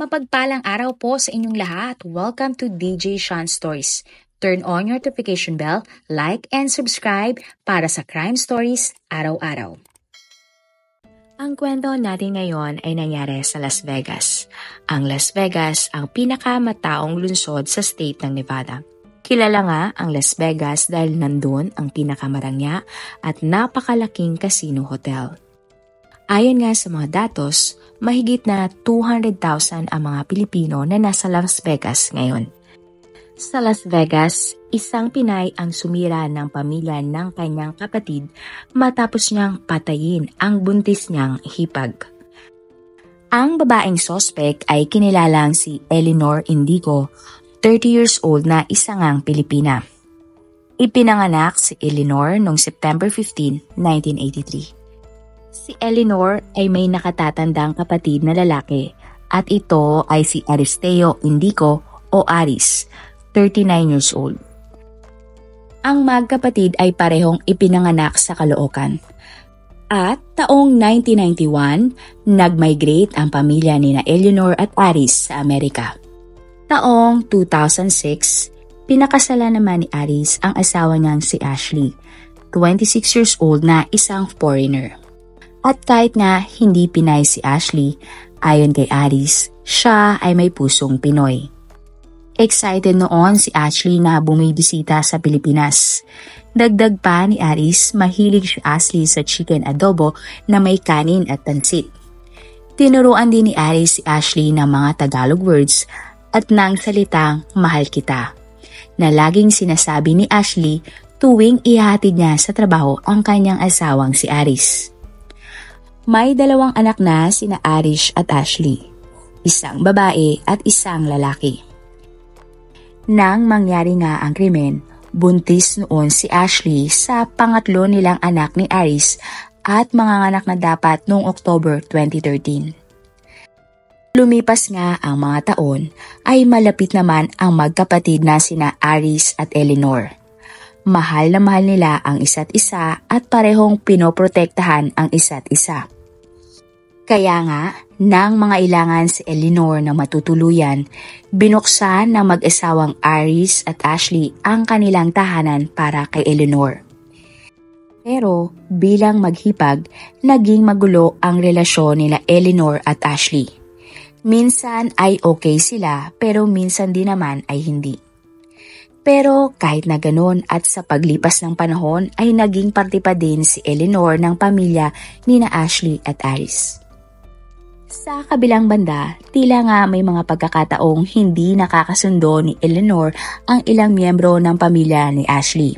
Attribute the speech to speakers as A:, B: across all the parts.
A: Mapagpalang araw po sa inyong lahat. Welcome to DJ Sean Stories. Turn on your notification bell, like and subscribe para sa crime stories araw-araw. Ang kwento natin ngayon ay nangyari sa Las Vegas. Ang Las Vegas ang pinakamataong lungsod sa state ng Nevada. Kilala nga ang Las Vegas dahil nandun ang pinakamarangya at napakalaking casino hotel. Ayon nga sa mga datos, mahigit na 200,000 ang mga Pilipino na nasa Las Vegas ngayon. Sa Las Vegas, isang Pinay ang sumira ng pamilya ng kanyang kapatid matapos niyang patayin ang buntis niyang hipag. Ang babaeng sospek ay kinilalang si Eleanor Indigo, 30 years old na isangang Pilipina. Ipinanganak si Eleanor noong September 15, 1983. Si Eleanor ay may nakatatandang kapatid na lalaki at ito ay si Aristeo Indigo o Aris, 39 years old. Ang magkapatid ay parehong ipinanganak sa Caloocan. At taong 1991, nag-migrate ang pamilya ni Eleanor at Aris sa Amerika. Taong 2006, pinakasalan naman ni Aris ang asawa niyang si Ashley, 26 years old na isang foreigner. At kahit nga hindi Pinay si Ashley, ayon kay Aris, siya ay may pusong Pinoy. Excited noon si Ashley na bumibisita sa Pilipinas. Dagdag pa ni Aris, mahilig si Ashley sa chicken adobo na may kanin at pansit. Tinuruan din ni Aris si Ashley ng mga Tagalog words at ng salitang mahal kita, na laging sinasabi ni Ashley tuwing ihahatid niya sa trabaho ang kanyang asawang si Aris. May dalawang anak na sina Aris at Ashley, isang babae at isang lalaki. Nang mangyari nga ang krimen, buntis noon si Ashley sa pangatlo nilang anak ni Aris at manganganak na dapat noong October 2013. Lumipas nga ang mga taon ay malapit naman ang magkapatid na sina Aris at Eleanor. Mahal na mahal nila ang isa't isa at parehong pinoprotektahan ang isa't isa. Kaya nga, nang mga ilangan si Eleanor na matutuluyan, binuksan ng mag-asawang Aris at Ashley ang kanilang tahanan para kay Eleanor. Pero bilang maghipag, naging magulo ang relasyon nila Eleanor at Ashley. Minsan ay okay sila pero minsan din naman ay hindi. Pero kahit na ganon at sa paglipas ng panahon ay naging parte pa din si Eleanor ng pamilya ni na Ashley at Aris. Sa kabilang banda, tila nga may mga pagkakataong hindi nakakasundo ni Eleanor ang ilang miyembro ng pamilya ni Ashley.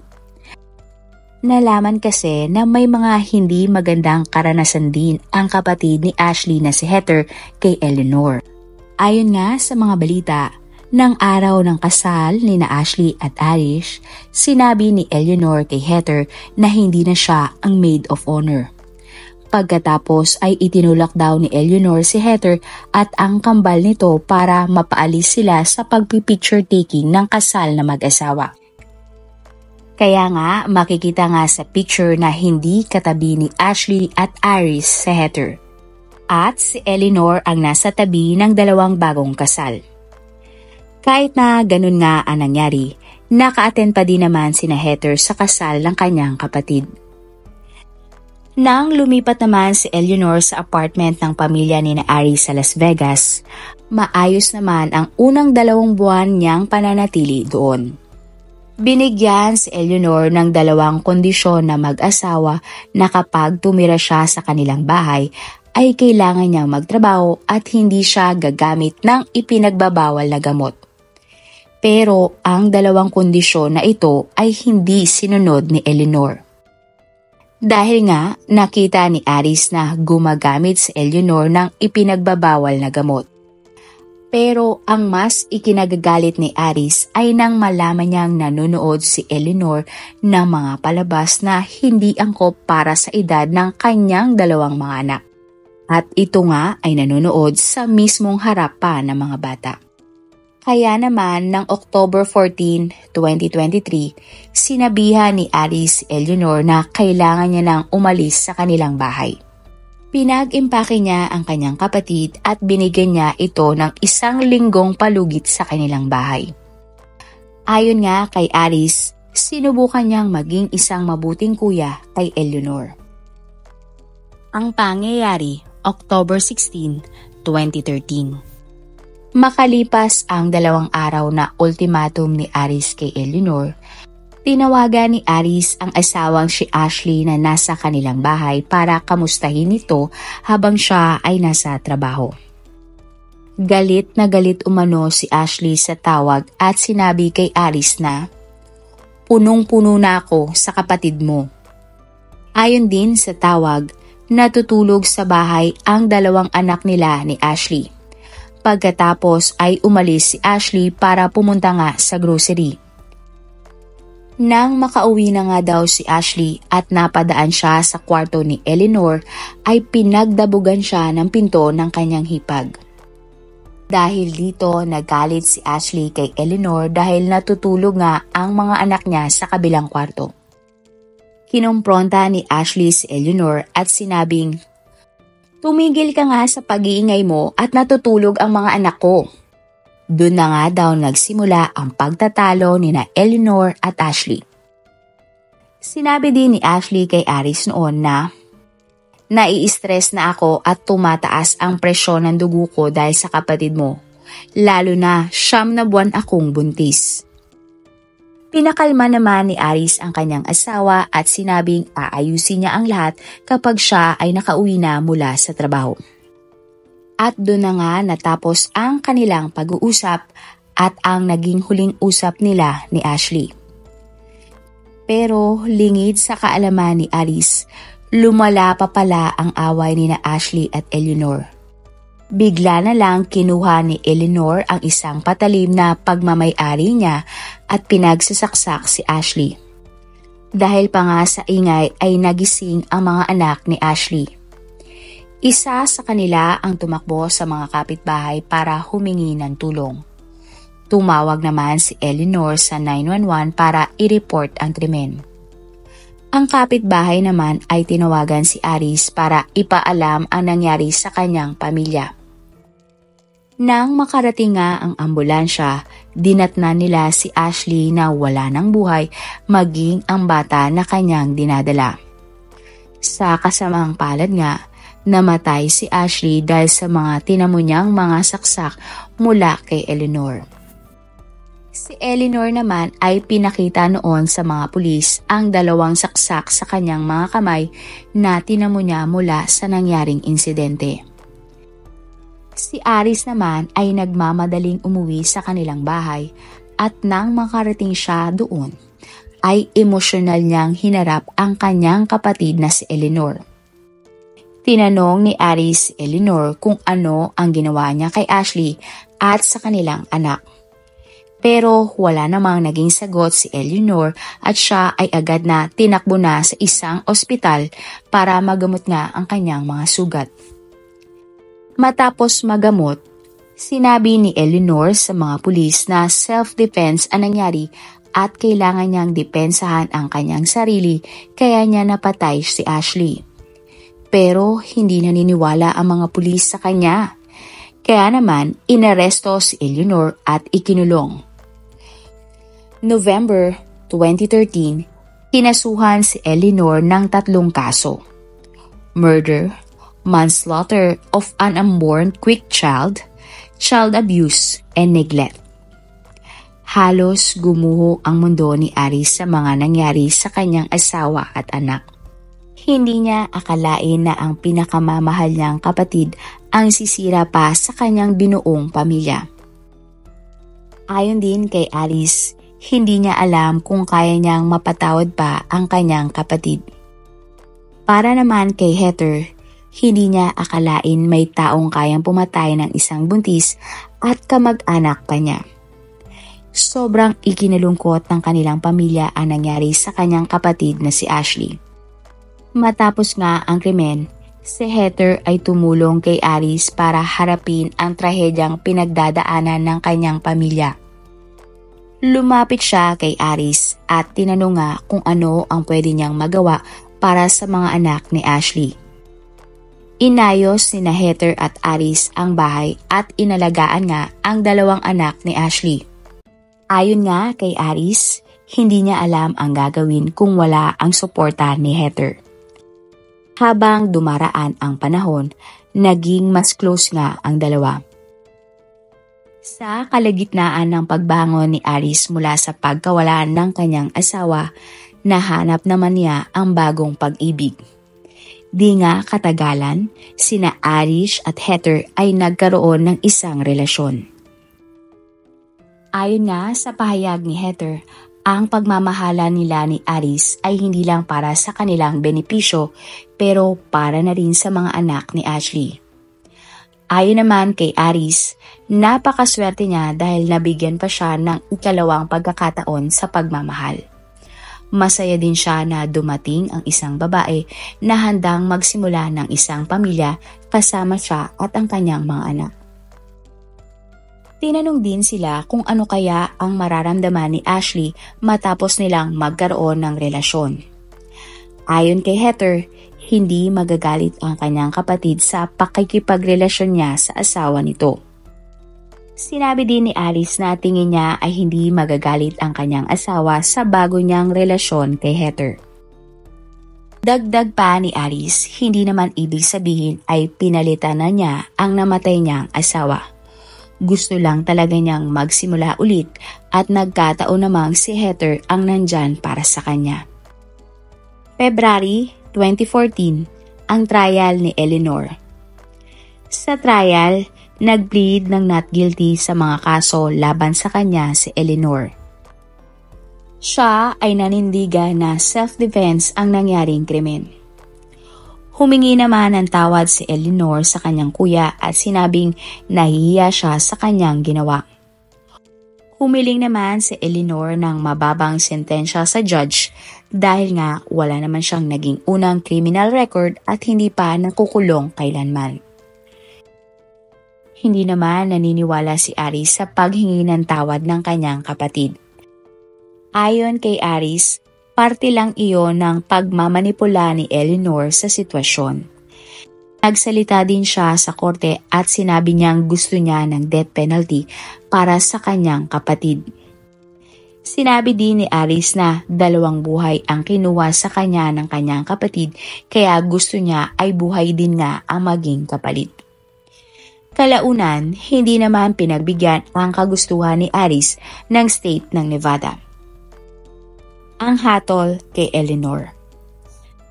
A: Nalaman kasi na may mga hindi magandang karanasan din ang kapatid ni Ashley na si Heather kay Eleanor. Ayon nga sa mga balita, ng araw ng kasal ni na Ashley at Aris, sinabi ni Eleanor kay Heather na hindi na siya ang maid of honor. Pagkatapos ay itinulak daw ni Eleanor si Heather at ang kambal nito para mapaalis sila sa pagpipicture taking ng kasal na mag-asawa. Kaya nga makikita nga sa picture na hindi katabi ni Ashley at Aris si Heather. At si Eleanor ang nasa tabi ng dalawang bagong kasal. Kahit na ganun nga ang nangyari, naka-attend pa din naman sina Heather sa kasal ng kanyang kapatid. Nang lumipat naman si Eleanor sa apartment ng pamilya ni na Aris sa Las Vegas, maayos naman ang unang 2 buwan niyang pananatili doon. Binigyan si Eleanor ng 2 kondisyon na mag-asawa na kapag tumira siya sa kanilang bahay, ay kailangan niyang magtrabaho at hindi siya gagamit ng ipinagbabawal na gamot. Pero ang 2 kondisyon na ito ay hindi sinunod ni Eleanor. Dahil nga nakita ni Aris na gumagamit si Eleanor ng ipinagbabawal na gamot. Pero ang mas ikinagagalit ni Aris ay nang malaman niyang nanonood si Eleanor ng mga palabas na hindi angkop para sa edad ng kanyang 2 mga anak. At ito nga ay nanonood sa mismong harap pa ng mga bata. Kaya naman ng October 14, 2023, sinabihan ni Aris si Eleanor na kailangan niya nang umalis sa kanilang bahay. Pinag-impake niya ang kanyang kapatid at binigyan niya ito ng 1 linggong palugit sa kanilang bahay. Ayon nga kay Aris, sinubukan niyang maging isang mabuting kuya kay Eleanor. Ang pangyayari, October 16, 2013. Makalipas ang 2 araw na ultimatum ni Aris kay Eleanor, tinawagan ni Aris ang asawang si Ashley na nasa kanilang bahay para kamustahin ito habang siya ay nasa trabaho. Galit na galit umano si Ashley sa tawag at sinabi kay Aris na, "Punong-puno na ako sa kapatid mo." Ayon din sa tawag, natutulog sa bahay ang 2 anak nila ni Ashley. Pagkatapos ay umalis si Ashley para pumunta nga sa grocery. Nang makauwi na nga daw si Ashley at napadaan siya sa kwarto ni Eleanor, ay pinagdabugan siya ng pinto ng kanyang hipag. Dahil dito, nagalit si Ashley kay Eleanor dahil natutulog nga ang mga anak niya sa kabilang kwarto. Kinompronta ni Ashley si Eleanor at sinabing, "Tumigil ka nga sa pag-iingay mo at natutulog ang mga anak ko." Doon na nga daw nagsimula ang pagtatalo ni na Eleanor at Ashley. Sinabi din ni Ashley kay Aris noon na, "Nai-stress na ako at tumataas ang presyon ng dugo ko dahil sa kapatid mo, lalo na 9 buwan akong buntis." Pinakalma naman ni Aris ang kanyang asawa at sinabing aayusin niya ang lahat kapag siya ay nakauwi na mula sa trabaho. At doon na nga natapos ang kanilang pag-uusap at ang naging huling usap nila ni Ashley. Pero lingid sa kaalaman ni Aris, lumala pa pala ang away ni na Ashley at Eleanor. Bigla na lang kinuha ni Eleanor ang isang patalim na pagmamay-ari niya at pinagsasaksak si Ashley. Dahil pa nga sa ingay ay nagising ang mga anak ni Ashley. Isa sa kanila ang tumakbo sa mga kapitbahay para humingi ng tulong. Tumawag naman si Eleanor sa 911 para i-report ang krimen. Ang kapitbahay naman ay tinawagan si Aris para ipaalam ang nangyari sa kanyang pamilya. Nang makarating nga ang ambulansya, dinatnan nila si Ashley na wala ng buhay maging ang bata na kanyang dinadala. Sa kasamang palad nga, namatay si Ashley dahil sa mga tinamo niyang mga saksak mula kay Eleanor. Si Eleanor naman ay pinakita noon sa mga pulis ang 2 saksak sa kanyang mga kamay na tinamo niya mula sa nangyaring insidente. Si Aris naman ay nagmamadaling umuwi sa kanilang bahay at nang makarating siya doon, ay emosyonal niyang hinarap ang kanyang kapatid na si Eleanor. Tinanong ni Aris si Eleanor kung ano ang ginawa niya kay Ashley at sa kanilang anak. Pero wala namang naging sagot si Eleanor at siya ay agad na tinakbo na sa isang ospital para magamot nga ang kanyang mga sugat. Matapos magamot, sinabi ni Eleanor sa mga pulis na self-defense ang nangyari at kailangan niyang depensahan ang kanyang sarili kaya niya napatay si Ashley. Pero hindi naniniwala ang mga pulis sa kanya. Kaya naman, inaresto si Eleanor at ikinulong. November 2013, kinasuhan si Eleanor ng 3 kaso. Murder, manslaughter of an unborn quick child, child abuse, and neglect. Halos gumuho ang mundo ni Aris sa mga nangyari sa kanyang asawa at anak. Hindi niya akalain na ang pinakamamahal niyang kapatid ang sisira pa sa kanyang binuong pamilya. Ayon din kay Aris, hindi niya alam kung kaya niyang mapatawad pa ang kanyang kapatid. Para naman kay Heather, hindi niya akalain may taong kayang pumatay ng isang buntis at kamag-anak pa niya. Sobrang ikinalungkot ng kanilang pamilya ang nangyari sa kanyang kapatid na si Ashley. Matapos nga ang krimen, si Heather ay tumulong kay Aris para harapin ang trahedyang pinagdadaanan ng kanyang pamilya. Lumapit siya kay Aris at tinanong nga kung ano ang pwede niyang magawa para sa mga anak ni Ashley. Inayos ni Heather at Aris ang bahay at inalagaan nga ang dalawang anak ni Ashley. Ayon nga kay Aris, hindi niya alam ang gagawin kung wala ang suporta ni Heather. Habang dumaraan ang panahon, naging mas close nga ang dalawa. Sa kalagitnaan ng pagbangon ni Aris mula sa pagkawalan ng kanyang asawa, nahanap naman niya ang bagong pag-ibig. Di nga katagalan, sina Aris at Heather ay nagkaroon ng isang relasyon. Ayon nga sa pahayag ni Heather, ang pagmamahala nila ni Aris ay hindi lang para sa kanilang benepisyo pero para na rin sa mga anak ni Ashley. Ayon naman kay Aris, napakaswerte niya dahil nabigyan pa siya ng ikalawang pagkakataon sa pagmamahal. Masaya din siya na dumating ang isang babae na handang magsimula ng isang pamilya kasama siya at ang kanyang mga anak. Tinanong din sila kung ano kaya ang mararamdaman ni Ashley matapos nilang magkaroon ng relasyon. Ayon kay Heather, hindi magagalit ang kanyang kapatid sa pakikipagrelasyon niya sa asawa nito. Sinabi din ni Aris na tingin niya ay hindi magagalit ang kanyang asawa sa bago niyang relasyon kay Heather. Dagdag pa ni Aris, hindi naman ibig sabihin ay pinalitan na niya ang namatay niyang asawa. Gusto lang talaga niyang magsimula ulit at nagkataon namang si Heather ang nandyan para sa kanya. February 2014, ang trial ni Eleanor. Sa trial, nag-plead ng not guilty sa mga kaso laban sa kanya si Eleanor. Siya ay nanindigan na self-defense ang nangyaring krimen. Humingi naman ng tawad si Eleanor sa kanyang kuya at sinabing nahihiya siya sa kanyang ginawa. Humiling naman si Eleanor ng mababang sentensya sa judge dahil nga wala naman siyang naging unang criminal record at hindi pa nakukulong kailanman. Hindi naman naniniwala si Aris sa paghingi ng tawad ng kanyang kapatid. Ayon kay Aris, parte lang iyon ng pagmamanipula ni Eleanor sa sitwasyon. Nagsalita din siya sa korte at sinabi niyang gusto niya ng death penalty para sa kanyang kapatid. Sinabi din ni Aris na 2 buhay ang kinuha sa kanya ng kanyang kapatid kaya gusto niya ay buhay din nga ang maging kapalit. Kalaunan, hindi naman pinagbigyan ang kagustuhan ni Aris ng state ng Nevada. Ang hatol kay Eleanor.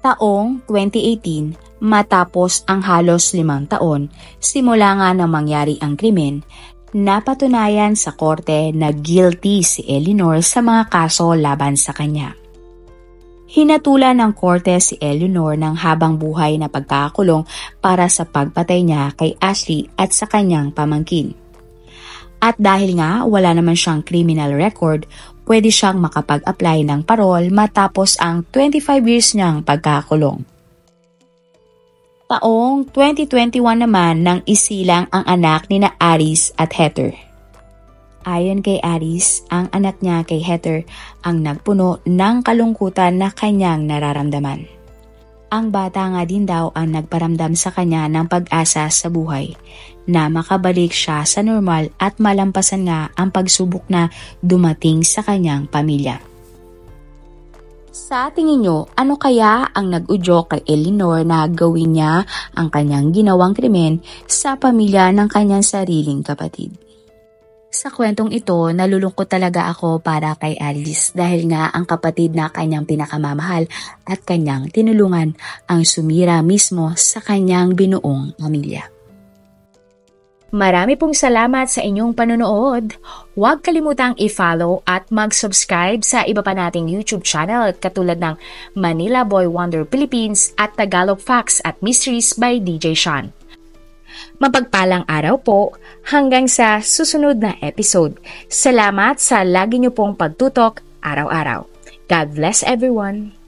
A: Taong 2018, matapos ang halos 5 taon, simula nga na mangyari ang krimen, napatunayan sa korte na guilty si Eleanor sa mga kaso laban sa kanya. Hinatulan ng korte si Eleanor ng habang buhay na pagkakakulong para sa pagpatay niya kay Ashley at sa kanyang pamangkin. At dahil nga wala naman siyang criminal record, pwede siyang makapag-apply ng parol matapos ang 25 years niyang pagkakakulong. Taong 2021 naman nang isilang ang anak ni na Aris at Heather. Ayon kay Aris, ang anak niya kay Heather ang nagpuno ng kalungkutan na kanyang nararamdaman. Ang bata nga din daw ang nagparamdam sa kanya ng pag-asa sa buhay na makabalik siya sa normal at malampasan nga ang pagsubok na dumating sa kanyang pamilya. Sa tingin nyo, ano kaya ang nag-udyok kay Eleanor na gawin niya ang kanyang ginawang krimen sa pamilya ng kanyang sariling kapatid? Sa kwentong ito, nalulungkot talaga ako para kay Alice dahil nga ang kapatid na kanyang pinakamamahal at kanyang tinulungan ang sumira mismo sa kanyang binuong pamilya. Marami pong salamat sa inyong panonood. Huwag kalimutang i-follow at mag-subscribe sa iba pa nating YouTube channel katulad ng Manila Boy Wonder Philippines at Tagalog Facts at Mysteries by DJ Sean. Mapagpalang araw po hanggang sa susunod na episode. Salamat sa lagi niyo pong pagtutok araw-araw. God bless everyone!